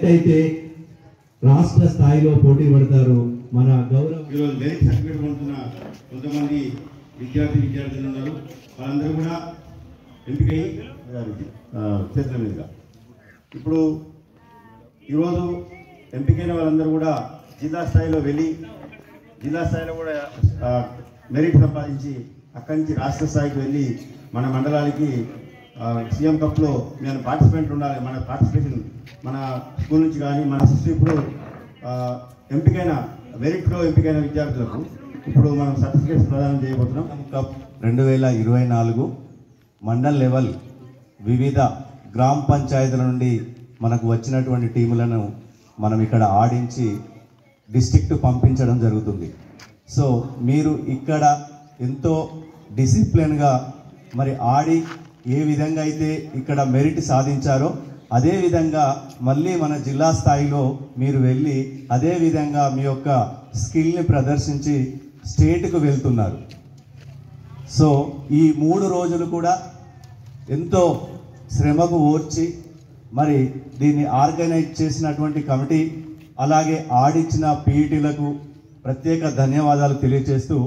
ఎవరైతే రాష్ట్ర స్థాయిలో పోటీ పడతారో మన గౌరవ ఈరోజు మెరిట్ సర్టిఫికేట్ పొందుతున్న కొంతమంది విద్యార్థులు ఉన్నారు. వాళ్ళందరూ కూడా ఎంపికై చేతుల మీదుగా ఇప్పుడు ఈరోజు ఎంపికైన వాళ్ళందరూ కూడా జిల్లా స్థాయిలో వెళ్ళి జిల్లా స్థాయిలో కూడా మెరిట్ సంపాదించి అక్కడి నుంచి రాష్ట్ర స్థాయికి వెళ్ళి మన మండలానికి సీఎం కప్లో మేము పార్టిసిపెంట్ ఉండాలి. మన పార్టిసిపేషన్ మన స్కూల్ నుంచి కానీ మన ఇప్పుడు ఎంపికైన మెరిట్లో ఎంపికైన విద్యార్థులకు ఇప్పుడు మనం సర్టిఫికేట్స్ ప్రదానం చేయబోతున్నాం. కప్ 2024 మండల్ లెవెల్ వివిధ గ్రామ పంచాయతీల నుండి మనకు వచ్చినటువంటి టీములను మనం ఇక్కడ ఆడించి డిస్ట్రిక్ట్ పంపించడం జరుగుతుంది. సో మీరు ఇక్కడ ఎంతో డిసిప్లిన్గా మరి ఆడి ఏ విధంగా అయితే ఇక్కడ మెరిట్ సాధించారో అదే విధంగా మళ్ళీ మన జిల్లా స్థాయిలో మీరు వెళ్ళి అదే విధంగా మీ యొక్క స్కిల్ని ప్రదర్శించి స్టేట్కు వెళ్తున్నారు. సో ఈ 3 రోజులు కూడా ఎంతో శ్రమకు ఓర్చి మరి దీన్ని ఆర్గనైజ్ చేసినటువంటి కమిటీ అలాగే ఆడిచ్చిన పీఈటీలకు ప్రత్యేక ధన్యవాదాలు తెలియజేస్తూ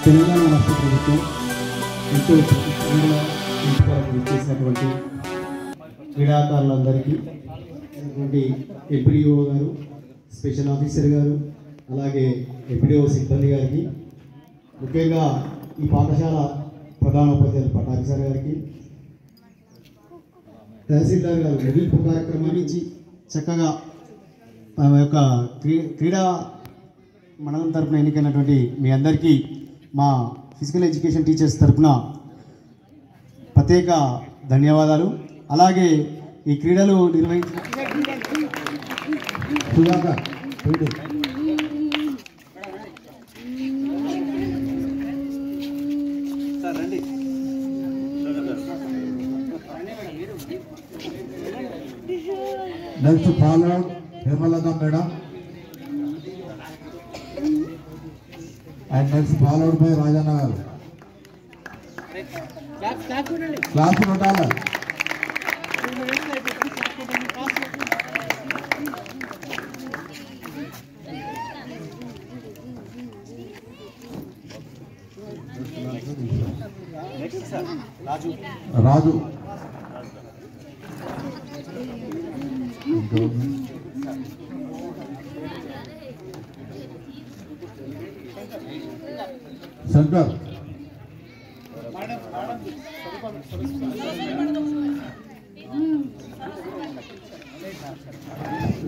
తెలంగాణ రాష్ట్ర ప్రభుత్వం ఎంతో ఎంపికలు చేసినటువంటి క్రీడాకారులందరికీ ఎంపీడీఓ గారు, స్పెషల్ ఆఫీసర్ గారు, అలాగే ఎంపీడీఓ సిబ్బంది గారికి, ముఖ్యంగా ఈ పాఠశాల ప్రధానోపాధ్యాయులు పటారి సార్ గారికి, తహసీల్దార్ గారు ముగింపు కార్యక్రమాన్ని ఇచ్చి చక్కగా మన యొక్క క్రీడా మండలం తరఫున ఎన్నికైనటువంటి మీ అందరికీ మా ఫిజికల్ ఎడ్యుకేషన్ టీచర్స్ తరఫున ప్రత్యేక ధన్యవాదాలు. అలాగే ఈ క్రీడలు నిర్వహించిన next follow Hemalatha madam and next followed by Rajanna garu. Class ఉండాలి. Raju Shankar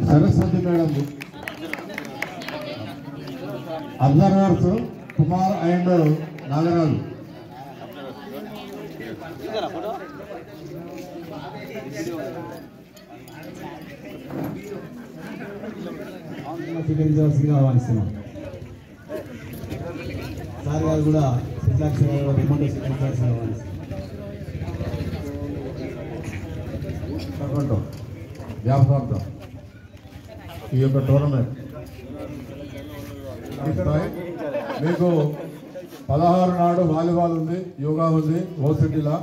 Saraswati madam observers Kumar and Nagaraju. స్వీకరించవలసిందిగా ఆహ్వానిస్తున్నాం. సార్ గారు కూడా రిమోట్ స్వీకరించాల్సిందిగా ఆహ్వానిస్తున్నాం. వ్యాపారంతో ఈ యొక్క టోర్నమెంట్ మీకు 16 నాడు వాలీబాల్ ఉంది, యోగా ఉంది ఓ సిటీలో.